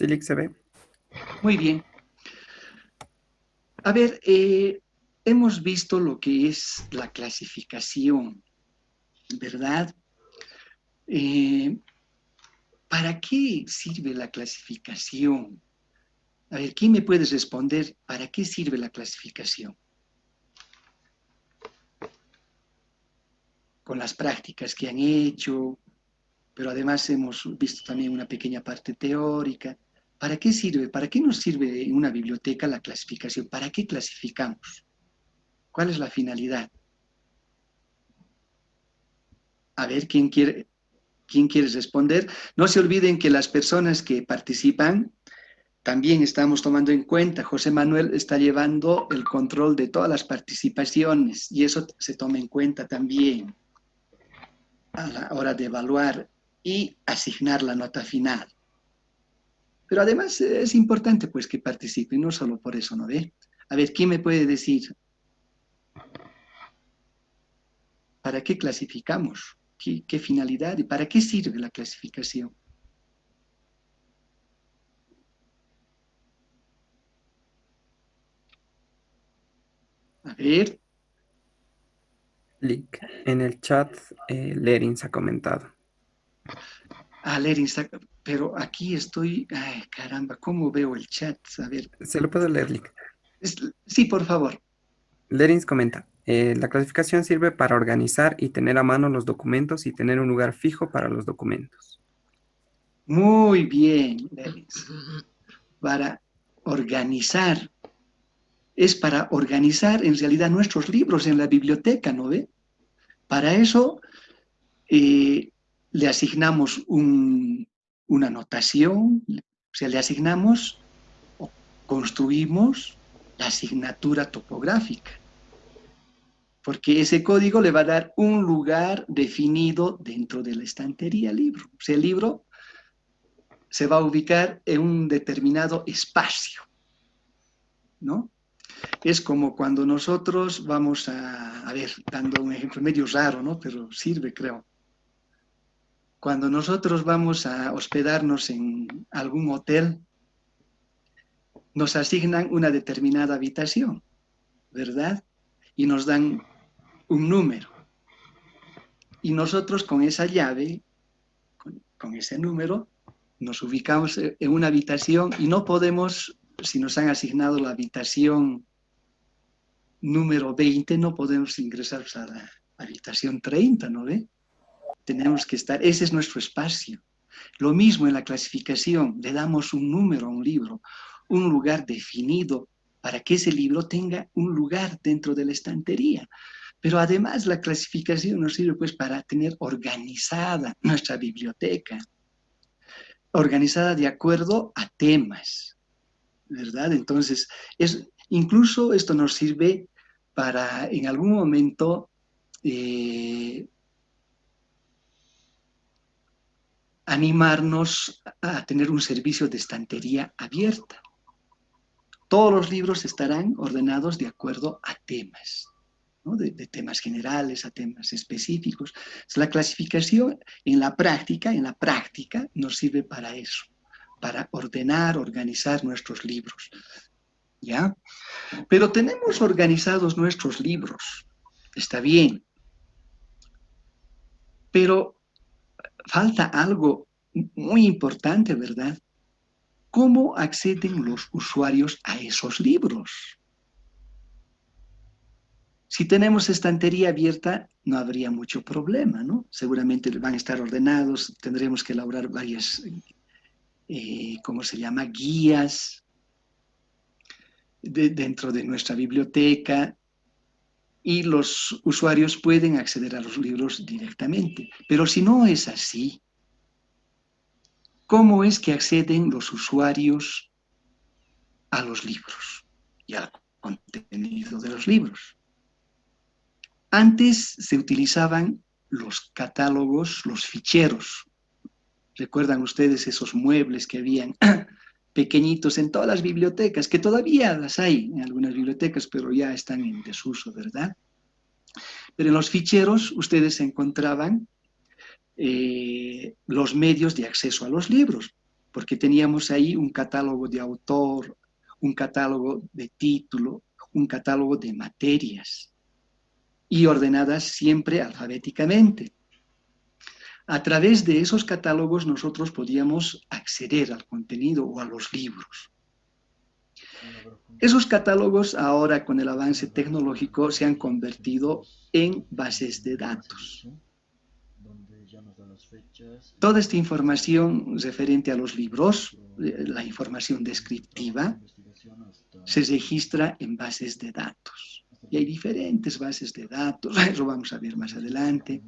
Sí, Lick, se ve. Muy bien. A ver, hemos visto lo que es la clasificación, ¿verdad? Eh, ¿Para qué sirve la clasificación? A ver, ¿quién me puede responder para qué sirve la clasificación? Con las prácticas que han hecho, pero además hemos visto también una pequeña parte teórica. ¿Para qué sirve? ¿Para qué nos sirve en una biblioteca la clasificación? ¿Para qué clasificamos? ¿Cuál es la finalidad? A ver, ¿quién quiere responder? No se olviden que las personas que participan también estamos tomando en cuenta. José Manuel está llevando el control de todas las participaciones y eso se toma en cuenta también a la hora de evaluar y asignar la nota final. Pero además es importante pues que participen, no solo por eso, ¿no ve? A ver, ¿quién me puede decir para qué clasificamos? ¿Qué finalidad y para qué sirve la clasificación? A ver, Lick. En el chat, Lerins ha comentado. leer Instagram, pero aquí estoy, ay, caramba, ¿cómo veo el chat? A ver, Se lo puedo leer, Lick. sí, por favor. Lerins comenta. La clasificación sirve para organizar y tener a mano los documentos y tener un lugar fijo para los documentos. Muy bien, Denis. Para organizar, es para organizar en realidad nuestros libros en la biblioteca, ¿no ve? Para eso eh, le asignamos una notación, o sea, le asignamos o construimos la asignatura topográfica, porque ese código le va a dar un lugar definido dentro de la estantería libro. O sea, el libro se va a ubicar en un determinado espacio, ¿no? Es como cuando nosotros vamos a ver, dando un ejemplo medio raro, ¿no? Pero sirve, creo. Cuando nosotros vamos a hospedarnos en algún hotel, nos asignan una determinada habitación, ¿verdad? Y nos dan un número. Y nosotros con esa llave, con ese número, nos ubicamos en una habitación y no podemos, si nos han asignado la habitación número 20, no podemos ingresar a la habitación 30, ¿no ve? Tenemos que estar, ese es nuestro espacio. Lo mismo en la clasificación, le damos un número a un libro, un lugar definido para que ese libro tenga un lugar dentro de la estantería. Pero además la clasificación nos sirve pues para tener organizada nuestra biblioteca, organizada de acuerdo a temas, ¿verdad? Entonces, incluso esto nos sirve para en algún momento animarnos a tener un servicio de estantería abierta. Todos los libros estarán ordenados de acuerdo a temas, ¿no? De temas generales a temas específicos. La clasificación en la práctica nos sirve para eso, para ordenar, organizar nuestros libros, ¿ya? Pero tenemos organizados nuestros libros, está bien, pero falta algo muy importante, ¿verdad? ¿Cómo acceden los usuarios a esos libros? Si tenemos estantería abierta, no habría mucho problema, ¿no? Seguramente van a estar ordenados, tendremos que elaborar varias, ¿cómo se llama? Guías dentro de nuestra biblioteca y los usuarios pueden acceder a los libros directamente. Pero si no es así, ¿cómo es que acceden los usuarios a los libros y al contenido de los libros? Antes se utilizaban los catálogos, los ficheros. ¿Recuerdan ustedes esos muebles que habían pequeñitos en todas las bibliotecas, que todavía las hay en algunas bibliotecas, pero ya están en desuso, ¿verdad? Pero en los ficheros ustedes encontraban los medios de acceso a los libros. porque teníamos ahí un catálogo de autor, un catálogo de título, un catálogo de materias y ordenadas siempre alfabéticamente. A través de esos catálogos nosotros podíamos acceder al contenido o a los libros. Esos catálogos ahora con el avance tecnológico se han convertido en bases de datos. Toda esta información referente a los libros, la información descriptiva, se registra en bases de datos. Y hay diferentes bases de datos, eso vamos a ver más adelante.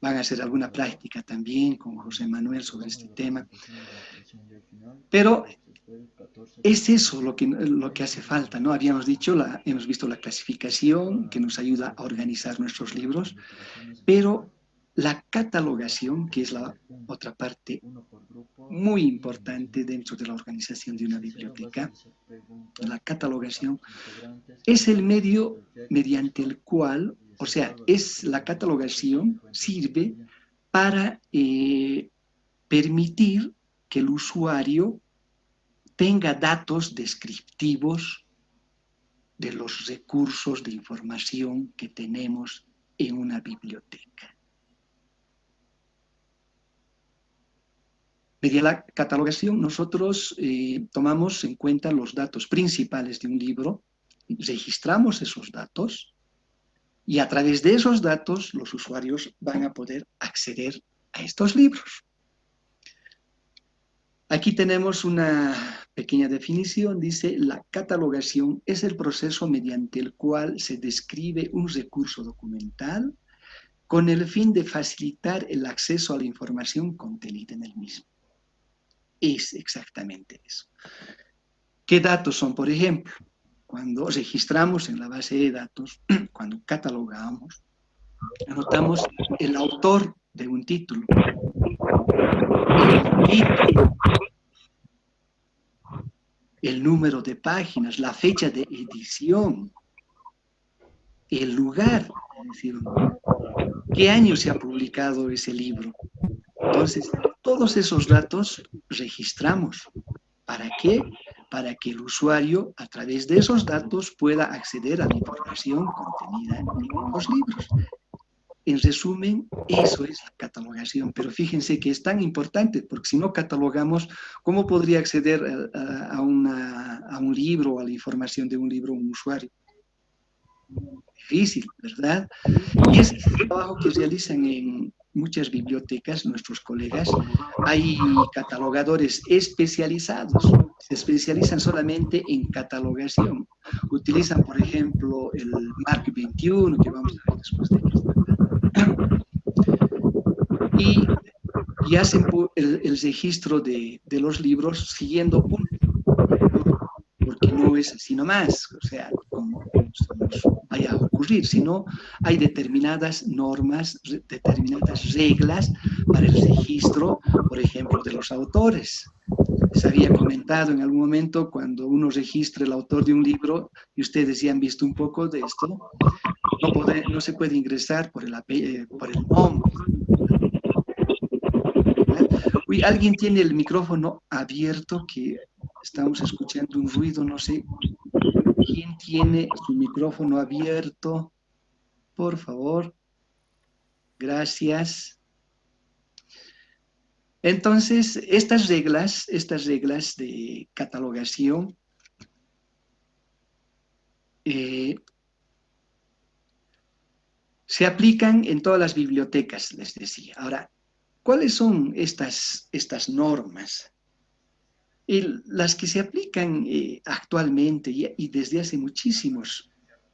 Van a hacer alguna práctica también con José Manuel sobre este tema. Pero es eso lo que hace falta, ¿no? Habíamos dicho, hemos visto la clasificación que nos ayuda a organizar nuestros libros, pero la catalogación, que es la otra parte muy importante dentro de la organización de una biblioteca, la catalogación es el medio mediante el cual, o sea, la catalogación sirve para permitir que el usuario tenga datos descriptivos de los recursos de información que tenemos en una biblioteca. Mediante la catalogación nosotros tomamos en cuenta los datos principales de un libro, registramos esos datos y a través de esos datos los usuarios van a poder acceder a estos libros. Aquí tenemos una pequeña definición, dice: la catalogación es el proceso mediante el cual se describe un recurso documental con el fin de facilitar el acceso a la información contenida en el mismo. Es exactamente eso. ¿Qué datos son, por ejemplo? Cuando registramos en la base de datos, cuando catalogamos, anotamos el autor de un título, el número de páginas, la fecha de edición, el lugar, es decir, qué año se ha publicado ese libro. Entonces, todos esos datos registramos. ¿Para qué? Para que el usuario, a través de esos datos, pueda acceder a la información contenida en los libros. En resumen, eso es la catalogación, pero fíjense que es tan importante, porque si no catalogamos, ¿cómo podría acceder a un libro o a la información de un libro un usuario? Difícil, ¿verdad? Y ese es el trabajo que realizan en muchas bibliotecas nuestros colegas. Hay catalogadores especializados, se especializan solamente en catalogación. Utilizan, por ejemplo, el MARC 21, que vamos a ver después de aquí. Y hacen el registro de los libros siguiendo un, porque no es así nomás, o sea, como se nos vaya a ocurrir, sino hay determinadas normas, determinadas reglas para el registro, por ejemplo, de los autores. Les había comentado en algún momento, cuando uno registra el autor de un libro, y ustedes ya han visto un poco de esto, no se puede ingresar por el nombre. Uy, alguien tiene el micrófono abierto, que estamos escuchando un ruido, no sé. ¿Quién tiene su micrófono abierto? Por favor. Gracias. Entonces, estas reglas de catalogación se aplican en todas las bibliotecas, les decía. Ahora, ¿cuáles son estas normas? Las que se aplican actualmente y desde hace muchísimos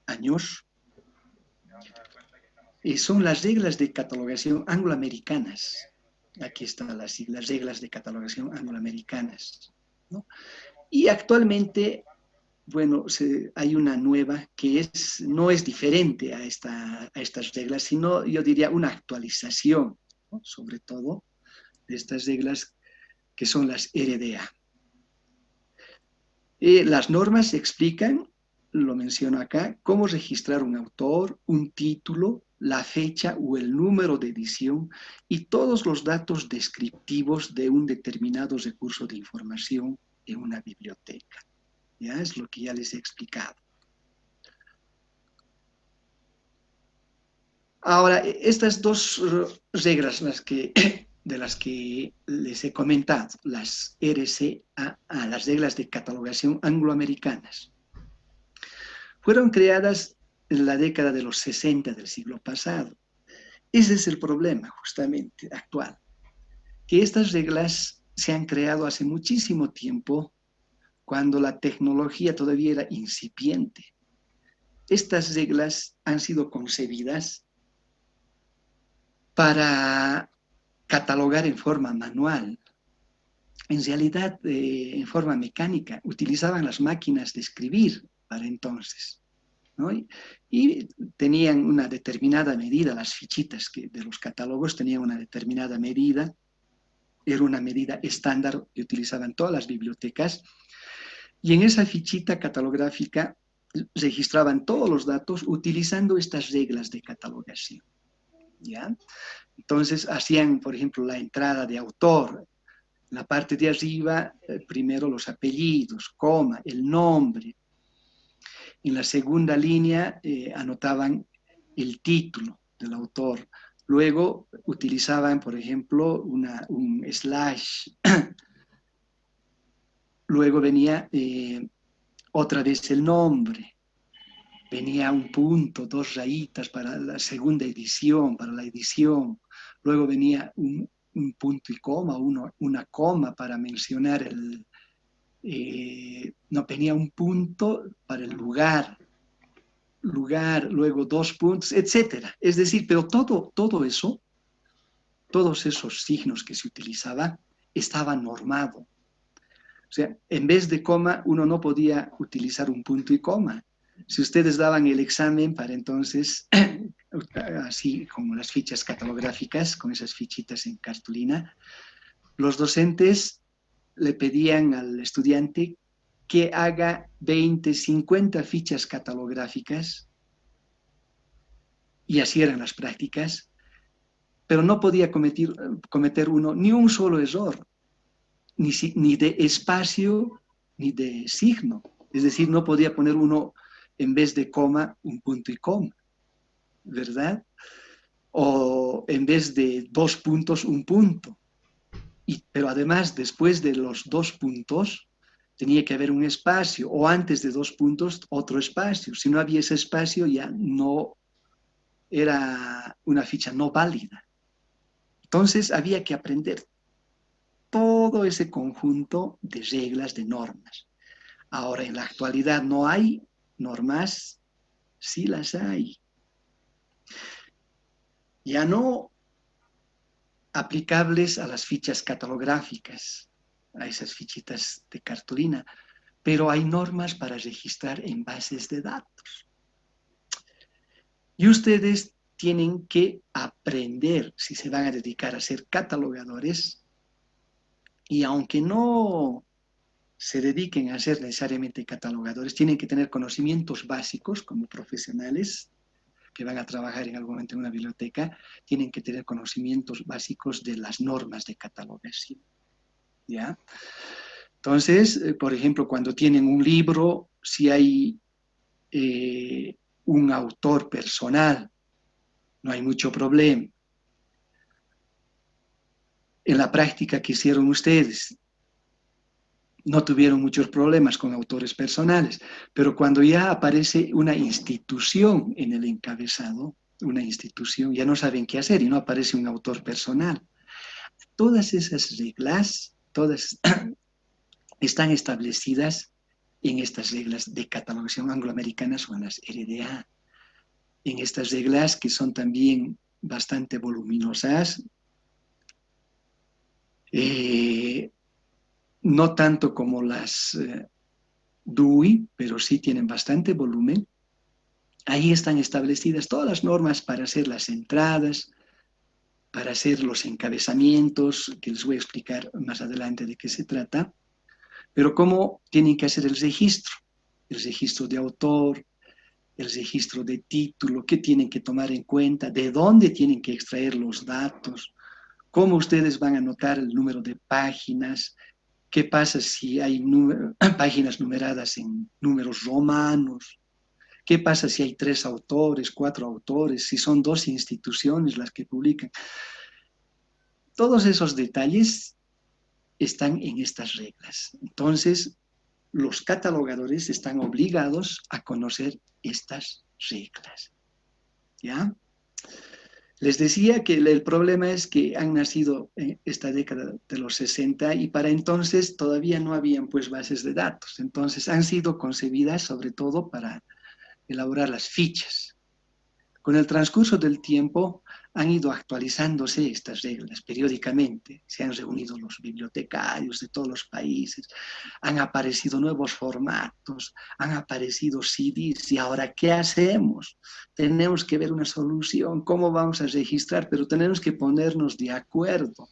años son las reglas de catalogación angloamericanas. Aquí están las reglas de catalogación angloamericanas, ¿no? Y actualmente, bueno, hay una nueva que no es diferente a estas reglas, sino yo diría una actualización, ¿no? Sobre todo de estas reglas que son las RDA. Las normas explican, lo menciono acá, cómo registrar un autor, un título, la fecha o el número de edición y todos los datos descriptivos de un determinado recurso de información en una biblioteca. Ya es lo que ya les he explicado. Ahora, estas dos reglas de las que les he comentado, las RCAA, las reglas de catalogación angloamericanas, fueron creadas en la década de los 60 del siglo pasado. Ese es el problema justamente actual, que estas reglas se han creado hace muchísimo tiempo, cuando la tecnología todavía era incipiente. Estas reglas han sido concebidas para catalogar en forma manual, en realidad en forma mecánica. Utilizaban las máquinas de escribir para entonces, ¿no? Y tenían una determinada medida, las fichitas de los catálogos tenían una determinada medida, era una medida estándar que utilizaban todas las bibliotecas, y en esa fichita catalográfica registraban todos los datos utilizando estas reglas de catalogación, ¿ya? Entonces hacían, por ejemplo, la entrada de autor. En la parte de arriba, primero los apellidos, coma, el nombre. En la segunda línea anotaban el título del autor. Luego utilizaban, por ejemplo, un slash. Luego venía otra vez el nombre. Venía un punto, dos rayitas para la segunda edición, para la edición. Luego venía un punto y coma, una coma para mencionar no, venía un punto para el lugar, luego dos puntos, etcétera. Es decir, pero todo eso, todos esos signos que se utilizaban, estaba normado. O sea, en vez de coma, uno no podía utilizar un punto y coma. Si ustedes daban el examen para entonces, así como las fichas catalográficas, con esas fichitas en cartulina, los docentes le pedían al estudiante que haga 20, 50 fichas catalográficas, y así eran las prácticas, pero no podía cometer uno ni un solo error, ni de espacio, ni de signo. Es decir, no podía poner uno en vez de coma, un punto y coma, ¿verdad? O en vez de dos puntos, un punto. Pero además, después de los dos puntos, tenía que haber un espacio, o antes de dos puntos, otro espacio. Si no había ese espacio, ya no era una ficha no válida. Entonces, había que aprender todo ese conjunto de reglas, de normas. Ahora, en la actualidad no hay normas, sí las hay. Ya no aplicables a las fichas catalográficas, a esas fichitas de cartulina, pero hay normas para registrar en bases de datos. Y ustedes tienen que aprender, si se van a dedicar a ser catalogadores, y aunque no se dediquen a ser necesariamente catalogadores, tienen que tener conocimientos básicos como profesionales que van a trabajar en algún momento en una biblioteca, tienen que tener conocimientos básicos de las normas de catalogación, ¿ya? Entonces, por ejemplo, cuando tienen un libro, si hay un autor personal, no hay mucho problema. En la práctica que hicieron ustedes, no tuvieron muchos problemas con autores personales, pero cuando ya aparece una institución en el encabezado, una institución, ya no saben qué hacer y no aparece un autor personal. Todas esas reglas, todas están establecidas en estas reglas de catalogación angloamericanas o en las RDA. En estas reglas que son también bastante voluminosas, no tanto como las DUI, pero sí tienen bastante volumen. Ahí están establecidas todas las normas para hacer las entradas, para hacer los encabezamientos, que les voy a explicar más adelante de qué se trata, pero cómo tienen que hacer el registro de autor, el registro de título, qué tienen que tomar en cuenta, de dónde tienen que extraer los datos, cómo ustedes van a anotar el número de páginas, qué pasa si hay páginas numeradas en números romanos, qué pasa si hay 3 autores, 4 autores, si son 2 instituciones las que publican. Todos esos detalles están en estas reglas. Entonces, los catalogadores están obligados a conocer estas reglas. ¿Ya? Les decía que el problema es que han nacido en esta década de los 60 y para entonces todavía no habían pues bases de datos. Entonces han sido concebidas sobre todo para elaborar las fichas. Con el transcurso del tiempo han ido actualizándose estas reglas periódicamente. Se han reunido los bibliotecarios de todos los países, han aparecido nuevos formatos, han aparecido CDs. ¿Y ahora qué hacemos? Tenemos que ver una solución, cómo vamos a registrar, pero tenemos que ponernos de acuerdo.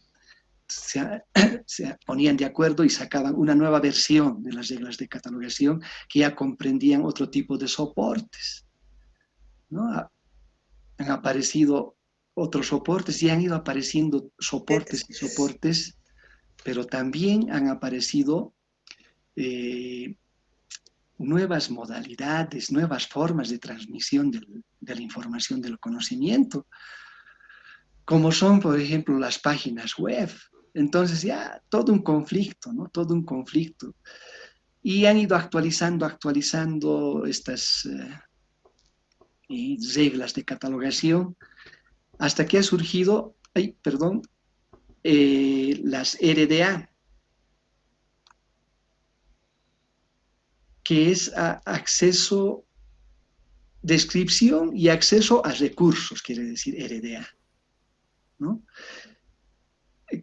Se ponían de acuerdo y sacaban una nueva versión de las reglas de catalogación que ya comprendían otro tipo de soportes, ¿no? Han aparecido otros soportes y han ido apareciendo soportes y soportes, pero también han aparecido nuevas modalidades, nuevas formas de transmisión de la información del conocimiento, como son, por ejemplo, las páginas web. Entonces ya todo un conflicto, ¿no? Todo un conflicto. Y han ido actualizando estas reglas de catalogación hasta que ha surgido, las RDA, que es acceso, descripción y acceso a recursos, quiere decir RDA, ¿no?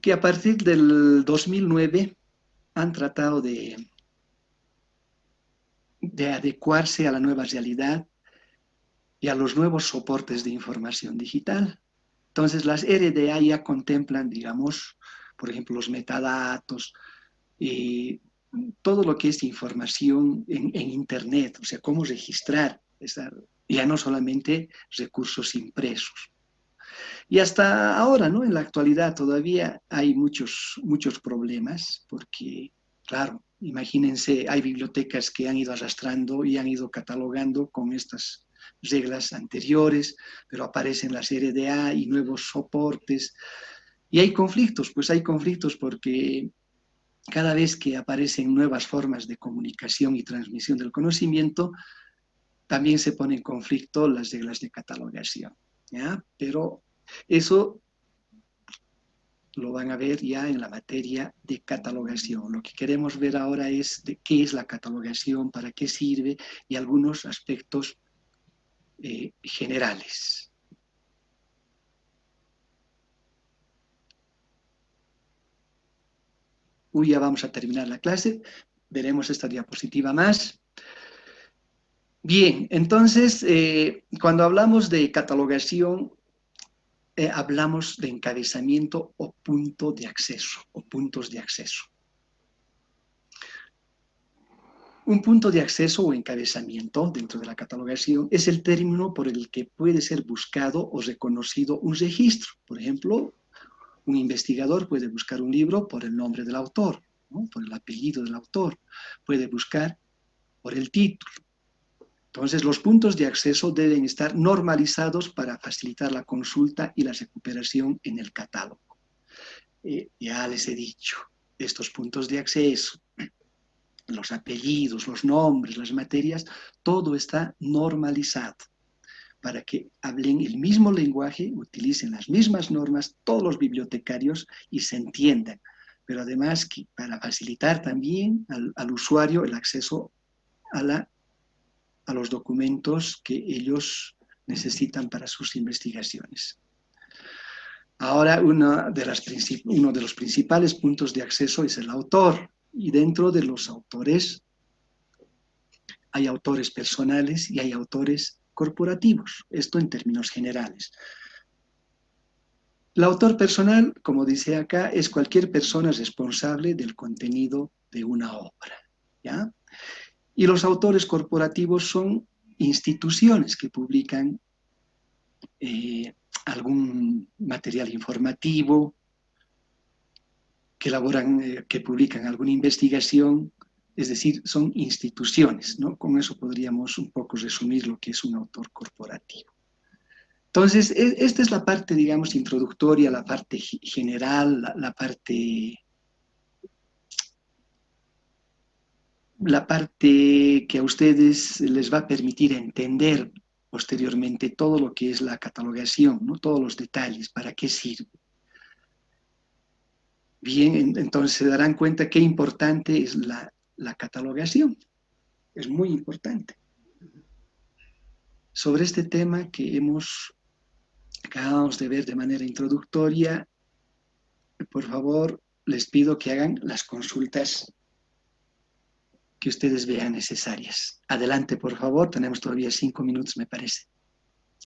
Que a partir del 2009 han tratado de adecuarse a la nueva realidad y a los nuevos soportes de información digital. Entonces, las RDA ya contemplan, digamos, por ejemplo, los metadatos, todo lo que es información en Internet, o sea, cómo registrar, ya no solamente recursos impresos. Y hasta ahora, ¿no? En la actualidad todavía hay muchos problemas, porque, claro, imagínense, hay bibliotecas que han ido arrastrando y han ido catalogando con estas reglas anteriores, pero aparecen las RDA y nuevos soportes. Y hay conflictos, pues hay conflictos porque cada vez que aparecen nuevas formas de comunicación y transmisión del conocimiento, también se ponen en conflicto las reglas de catalogación, ¿ya? Pero eso lo van a ver ya en la materia de catalogación. Lo que queremos ver ahora es de qué es la catalogación, para qué sirve y algunos aspectos generales. Ya vamos a terminar la clase. Veremos esta diapositiva más. Bien, entonces, cuando hablamos de catalogación, hablamos de encabezamiento o punto de acceso, o puntos de acceso. Un punto de acceso o encabezamiento dentro de la catalogación es el término por el que puede ser buscado o reconocido un registro. Por ejemplo, un investigador puede buscar un libro por el nombre del autor, ¿no? Por el apellido del autor. Puede buscar por el título. Entonces, los puntos de acceso deben estar normalizados para facilitar la consulta y la recuperación en el catálogo. Ya les he dicho, estos puntos de acceso, los apellidos, los nombres, las materias, todo está normalizado para que hablen el mismo lenguaje, utilicen las mismas normas todos los bibliotecarios y se entiendan. Pero además, para facilitar también al usuario el acceso a los documentos que ellos necesitan para sus investigaciones. Ahora, uno de los principales puntos de acceso es el autor, y dentro de los autores hay autores personales y hay autores corporativos, esto en términos generales. El autor personal, como dice acá, es cualquier persona responsable del contenido de una obra, ¿ya? Y los autores corporativos son instituciones que publican algún material informativo, que elaboran, que publican alguna investigación, es decir, son instituciones, ¿no? Con eso podríamos un poco resumir lo que es un autor corporativo. Entonces, esta es la parte, digamos, introductoria, la parte general, la parte que a ustedes les va a permitir entender posteriormente todo lo que es la catalogación, ¿no? Todos los detalles, para qué sirve. Bien, entonces se darán cuenta qué importante es la catalogación. Es muy importante. Sobre este tema que acabamos de ver de manera introductoria, por favor, les pido que hagan las consultas que ustedes vean necesarias. Adelante, por favor, tenemos todavía 5 minutos, me parece.